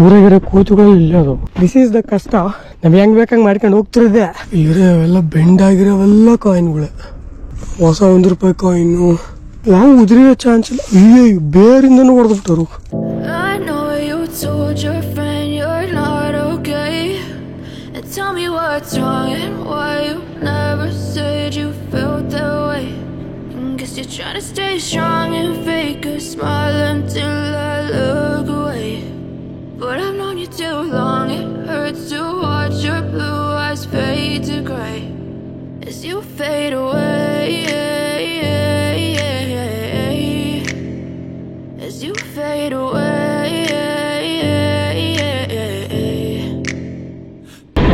ಊರಾಗಿರೋ ಕೂತುಗಳು ಇಲ್ಲ ಅದು. This is the ಕಷ್ಟ. ನಮ್ಗೆ ಹೆಂಗ್ ಬೇಕಂಗ್ ಮಾಡ್ಕೊಂಡು ಹೋಗ್ತಿರೋದೆ. ಇರೋವೆಲ್ಲ ಬೆಂಡ್ ಆಗಿರೋವೆಲ್ಲ ಕಾಯಿನ್ಗಳು, ಹೊಸ 1 ರೂಪಾಯಿ ಕಾಯಿನು. ಯಾವ ಉದುರಿಯೋ ಚಾನ್ಸ್ ಇಲ್ಲ. ಅಯ್ಯೋ ಬೇರಿಂದನೂ ಹೊಡೆದ್ಬಿಟ್ಟರು. Tell me what's wrong and why you never said you felt that way. Guess you're trying to stay strong and fake a smile until I look away. But I've known you too long, it hurts to watch your blue eyes fade to grey as you fade away, as you fade away.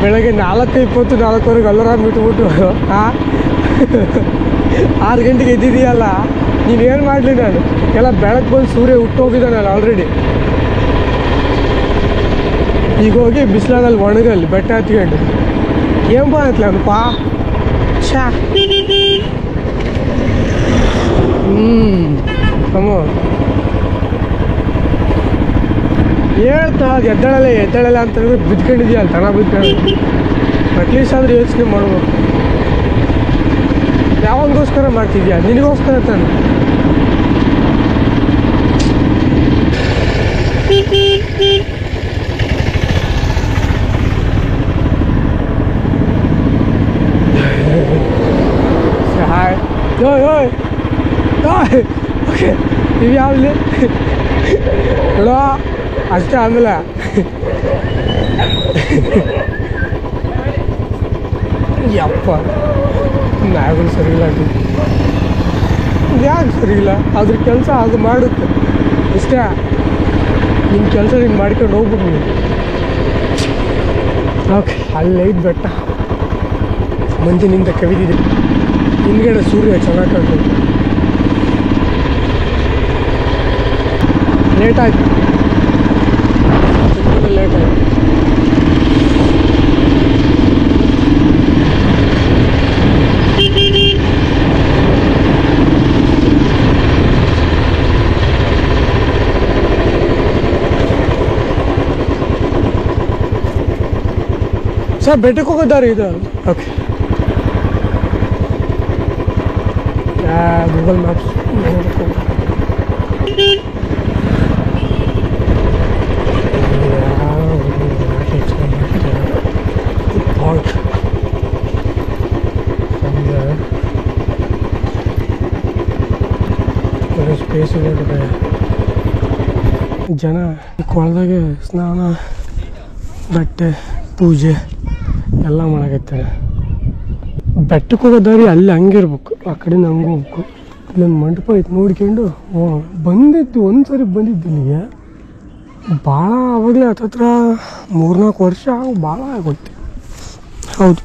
ಬೆಳಗ್ಗೆ 4:20 4:15 alarm ಬಿಟ್ಬಿಟ್ಟು 6 ಗಂಟೆಗೆ ಎದ್ದಿದೆಯಲ್ಲ. ನೀನೇನು ಮಾಡಲಿ, ನಾನು ಎಲ್ಲ ಬೆಳಗ್ಗೆ ಬಂದು ಸೂರ್ಯ ಹುಟ್ಟೋಗಿದ್ದಾನಲ್ಲ already. ಈಗ ಹೋಗಿ ಬಿಸಿಲಾಗಲ್ಲಿ ಒಣಗಲ್ಲಿ ಬೆಟ್ಟ ಹತ್ಕೊಂಡು ಏನ್ ಬಂತಲ್ಲ ಅನಪ್ಪ. ಹೇಳ್ತಾ ಎದ್ದಳಲ್ಲ ಅಂತ ಬಿದ್ಕೊಂಡಿದ್ಯಲ್ಲ, ತನ ಬಿದ್ಕೊಂಡು. ಅಟ್ಲೀಸ್ಟ್ ಆದ್ರೆ ಯೋಚನೆ ಮಾಡ್ಬೇಕು. ಯಾವೊಂದೋಸ್ಕರ ಮಾಡ್ತಿದ್ಯಾ? ನಿನಗೋಸ್ಕರ ತಾನೆ. ಓಕೆ, ನೀವು ಯಾವ್ದು ನೋಡೋ ಅಷ್ಟೇ. ಆಮೇಲೆ ಯಪ್ಪ ನಾಗಳು ಸರಿಯಿಲ್ಲ. ಯಾಕೆ ಸರಿಯಿಲ್ಲ? ಅದ್ರ ಕೆಲಸ ಅದು ಮಾಡುತ್ತೆ ಇಷ್ಟೇ. ನಿಮ್ಮ ಕೆಲಸ ನೀನು ಮಾಡ್ಕೊಂಡು ಹೋಗ್ಬಿಟ್ಟು ನೀವು. ಓಕೆ, ಅಲ್ಲೈದು ಬೆಟ್ಟ ಮಂಜಿನಿಂದ ಕವಿದಿದೆ. ಹಿಂದ್ಗಡೆ ಸೂರ್ಯ ಚೆನ್ನಾಗಿ ಕಾಣ್ತದೆ. ಲೇಟ್ ಆಯ್ತು, ಲೇಟ್ ಆಯ್ತು. ಸರ್ ಬೆಟ್ಟಕ್ಕೆ ಹೋಗೋದಾರಿ ಇದು. ಓಕೆ, ಗೂಗಲ್ ಮ್ಯಾಪ್ಸ್ ಸ್ಪೇಸ್ ಇದೆ. ಜನ ಕೊಳದಾಗೆ ಸ್ನಾನ, ಬಟ್ಟೆ, ಪೂಜೆ ಎಲ್ಲ ಮಾಡಕತ್ತಾರೆ. ಬೆಟ್ಟಕ್ಕೆ ಹೋಗೋ ದಾರಿ ಅಲ್ಲಿ ಹಂಗಿರ್ಬೇಕು, ಆ ಕಡೆಯಿಂದ ಹಂಗೆ ಹೋಗ್ಬೇಕು. ಇಲ್ಲೊಂದು ಮಂಟಪ ಐತೆ ನೋಡ್ಕೊಂಡು ಬಂದಿದ್ದು. ಒಂದು ಸರಿ ಬಂದಿದ್ದು ಇಲ್ಲಿಗೆ. ಭಾಳ ಆವಾಗಲೇ ಹತ್ತತ್ರ 3-4 ವರ್ಷ ಭಾಳ ಆಗೋಯ್ತು. ಹೌದು,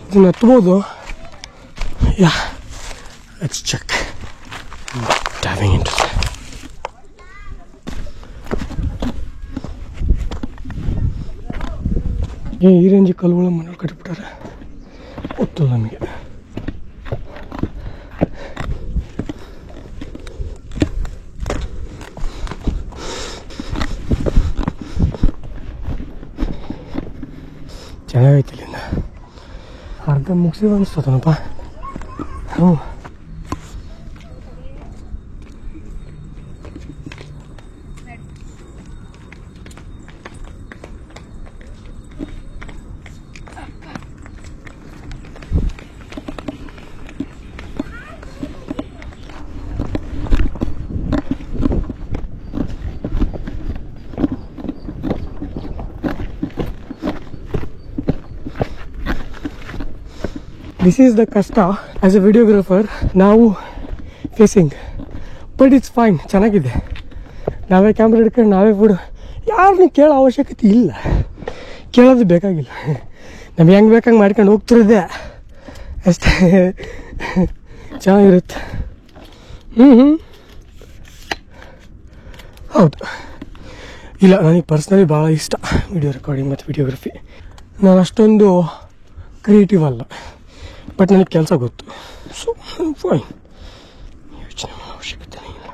ಇದನ್ನು ಹತ್ಬೋದು. Yeah let's check diving into. ಈ ರೇಂಜ್ ಕಲ್ಲುಗಳ ಮನೇಲಿ ಕಟ್ಟಿಬಿಟ್ಟಾರೆ. ಗೊತ್ತು ನಮಗೆ. ಚೆನ್ನಾಗೈತಿ. ಇಲ್ಲಿಂದ ಅರ್ಧ ಮುಗಿಸಿದ ಅನಿಸ್ತದನಪ್ಪ. ಹ್ಞೂ, ದಿಸ್ ಈಸ್ ದ ಕಷ್ಟ ಆಸ್ ಎ ವಿಡಿಯೋಗ್ರಾಫರ್ ನಾವು ಫೇಸಿಂಗ್. ಬಟ್ ಇಟ್ಸ್ ಫೈನ್, ಚೆನ್ನಾಗಿದೆ. ನಾವೇ ಕ್ಯಾಮ್ರಾ ಹಿಡ್ಕೊಂಡು ನಾವೇ ಫುಡ್. ಯಾರನ್ನೂ ಕೇಳೋ ಅವಶ್ಯಕತೆ ಇಲ್ಲ, ಕೇಳೋದು ಬೇಕಾಗಿಲ್ಲ. ನಮ್ಗೆ ಹೆಂಗೆ ಬೇಕಂಗೆ ಮಾಡ್ಕೊಂಡು ಹೋಗ್ತಿರೋದೆ ಅಷ್ಟೇ. ಚೆನ್ನಾಗಿರುತ್ತೆ. ಹೌದು. ಇಲ್ಲ, ನನಗೆ ಪರ್ಸ್ನಲಿ ಭಾಳ ಇಷ್ಟ ವಿಡಿಯೋ ರೆಕಾರ್ಡಿಂಗ್ ಮತ್ತು ವಿಡಿಯೋಗ್ರಫಿ. ನಾನು ಅಷ್ಟೊಂದು ಕ್ರಿಯೇಟಿವ್ ಅಲ್ಲ, ಬಟ್ ನನಗೆ ಕೆಲಸ ಗೊತ್ತು. ಸೊ ಫೈನ್, ಯೋಚನೆ ಮಾಡೋ ಅವಶ್ಯಕತೆ ಇಲ್ಲ.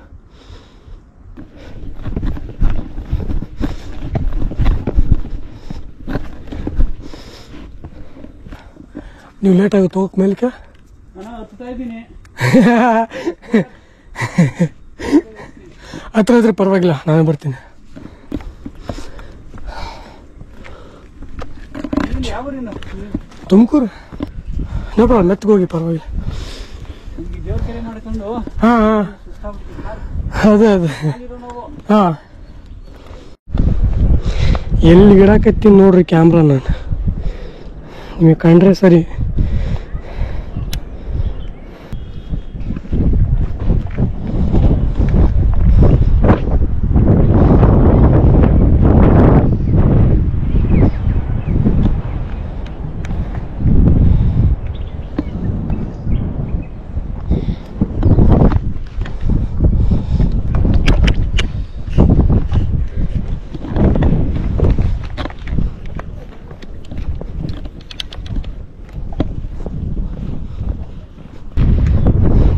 ನೀವು ಲೇಟ್ ಆಗುತ್ತೆ ಹೋಗಕ್ಕೆ ಮೇಲಕ್ಕೆ. ಹತ್ರ ಇದ್ರೆ ಪರವಾಗಿಲ್ಲ, ನಾನೇ ಬರ್ತೀನಿ. ತುಮಕೂರು ನೋ ಪ್ರಾಬ್ಲಮ್, ಮೆತ್ತಗೋಗಿ ಪರವಾಗಿಲ್ಲ. ಹಾಂ ಹಾಂ ಅದೇ ಹಾಂ ಎಲ್ಲಿ ಗಿಡಕತ್ತೀನಿ ನೋಡ್ರಿ ಕ್ಯಾಮ್ರಾ. ನಾನು ನಿಮಗೆ ಕಂಡ್ರೆ ಸರಿ.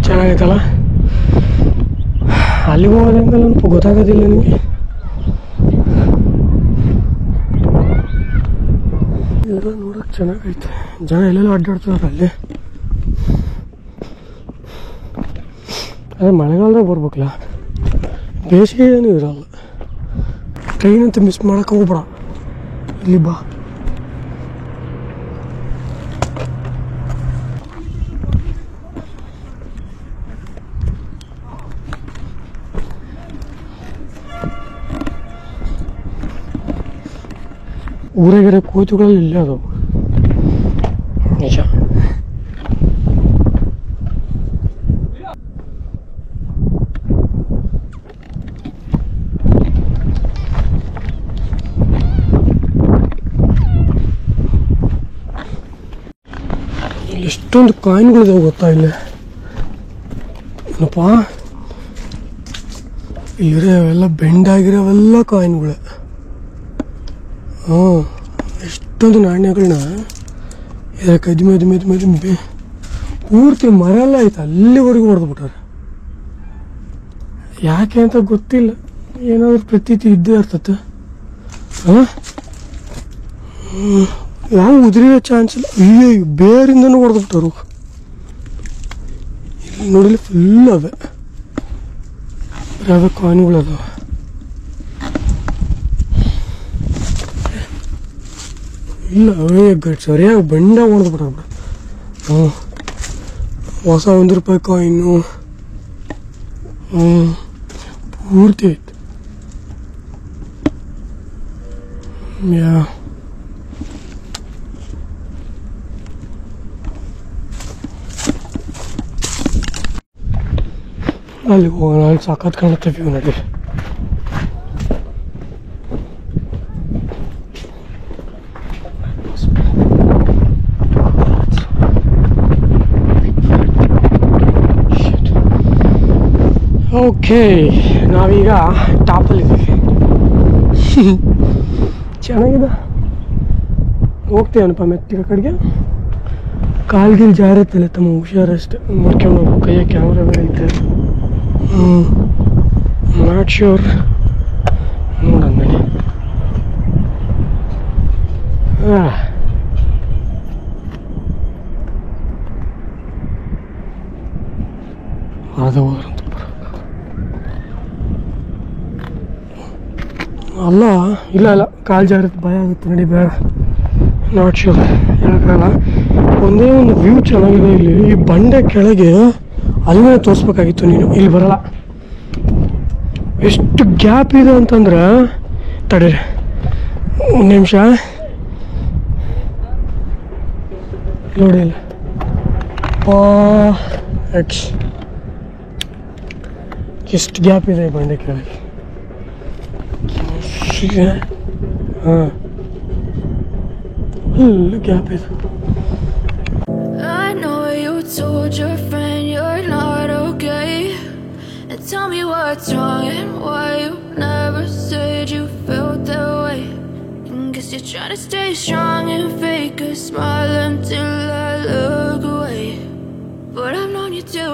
ಚೆನ್ನಾಗೈತಲ್ಲ. ಅಲ್ಲಿಗೆ ಹೋಗೋದಂಗಲ್ಲ ಅನ್ಪ ಗೊತ್ತಾಗೋದಿಲ್ಲ ನಿಮಗೆ. ಎಲ್ಲ ನೋಡೋಕೆ ಚೆನ್ನಾಗೈತೆ. ಜನ ಎಲ್ಲೆಲ್ಲ ಅಡ್ಡಾಡ್ತಾರೆ ಅಲ್ಲಿ. ಅದೇ ಮಳೆಗಾಲದಾಗ ಬರ್ಬೇಕಲ್ಲ, ಬೇಸಿಗೆ ಏನೂ ಇರೋಲ್ಲ. ಟ್ರೈನ್ ಅಂತ ಮಿಸ್ ಮಾಡೋಕೆ ಹೋಗ್ಬೇಡ, ಇಲ್ಲಿ ಬಾ. ಊರಾಗಿರೋ ಕೋತಿಗಳಲ್ಲಿ ಇಲ್ಲೇ ಅದಾವು ನಿಜ. ಎಷ್ಟೊಂದು ಕಾಯಿನ್ಗಳಿದಾವೆ ಗೊತ್ತಾ ಇಲ್ಲಿ. ಏನಪ್ಪ ಇಲ್ಲಿರೋವೆಲ್ಲ ಬೆಂಡಾಗಿರೋವೆಲ್ಲ ಕಾಯಿನ್ಗಳೇ. ಹಾಂ, ಎಷ್ಟೊಂದು ನಾಣ್ಯಗಳನ್ನ ಇದಕ್ಕೆ ಮೆದು ಪೂರ್ತಿ ಮರ ಎಲ್ಲ ಐತೆ ಅಲ್ಲಿವರೆಗೂ ಹೊಡೆದ್ಬಿಟ್ಟಾರೆ. ಯಾಕೆ ಅಂತ ಗೊತ್ತಿಲ್ಲ, ಏನಾದರೂ ಪ್ರತೀತಿ ಇದ್ದೇ ಇರ್ತತೆ. ಹಾಂ, ಯಾವ ಉದುರಿಯೋ ಚಾನ್ಸ್ ಇಲ್ಲ. ಅಯ್ಯೋ ಬೇರಿಂದನೂ ಹೊಡೆದ್ಬಿಟ್ಟರು. ಇಲ್ಲಿ ನೋಡಲಿ ಫುಲ್ ಅವೇ ಯಾವ್ಯಾವ ಕಾಯಿನ್ಗಳದಾವೆ. ಇಲ್ಲ ಅವೇ ಸರಿಯಾಗಿ ಬೆಂಡ ಹೊಡೆದ್ಬಿಟ್ಟ. ಹ್ಞೂ, ಹೊಸ ₹1 ಕಾಯಿನು ಪೂರ್ತಿ ಐತೆ. ಅಲ್ಲಿ ಹೋಗೋಣ, ಅಲ್ಲಿ ಸಾಕತ್ ಕಾಣುತ್ತೆ ವ್ಯೂ ನೋಡಿ. ಓಕೆ, ನಾವೀಗ ಟಾಪಲ್ಲಿದ್ದೀವಿ. ಚೆನ್ನಾಗಿದೆ. ಹೋಗ್ತೇವನಪ್ಪ ಮೆತ್ತಿಗೆ ಕಡೆಗೆ. ಕಾಲ್ಗಿಲ್ ಜಾರತ್ತಿಲ್ಲ ತಮ್ಮ, ಹುಷಾರಷ್ಟೆ ನೋಡ್ಕೊಂಡು ಹೋಗ್ಬೇಕು. ಕೈಯ ಕ್ಯಾಮ್ರಾ ಬೇರೆ ಐತೆ. ನಾಟ್ ಶ್ಯೂರ್, ನೋಡೋಣ ನಡಿ. ಅದು ಹೋದ್ರಂತ ಅಲ್ಲ. ಇಲ್ಲ ಇಲ್ಲ, ಕಾಲು ಜಾರತ್ತೆ, ಭಯ ಆಗುತ್ತೆ. ನಡಿ ಬೇಡ. ನಾಟ್ ಶ್ಯೂರ್, ಹೇಳೋಕ್ಕಾಗಲ್ಲ. ಒಂದೇ ಒಂದು ವ್ಯೂ ಚೆನ್ನಾಗಿದೆ ಇಲ್ಲಿ. ಈ ಬಂಡೆ ಕೆಳಗೆ ಅಲ್ಲೇ ತೋರಿಸ್ಬೇಕಾಗಿತ್ತು ನೀನು, ಇಲ್ಲಿ ಬರಲ್ಲ. ಎಷ್ಟು ಗ್ಯಾಪ್ ಇದೆ ಅಂತಂದ್ರೆ, ತಡೀರಿ ಒಂದು ನಿಮಿಷ ನೋಡಿ. ಇಲ್ಲ ಎಷ್ಟು ಗ್ಯಾಪ್ ಇದೆ ಈ ಬಂಡೆ ಕೆಳಗೆ. ಹಾಂ, ಫುಲ್ ಗ್ಯಾಪ್ ಇದೆ. I know you told your friend you're not okay, and tell me what's wrong and why you never said you felt that way. And guess you're trying to stay strong and fake a smile until I look away, but I've known you too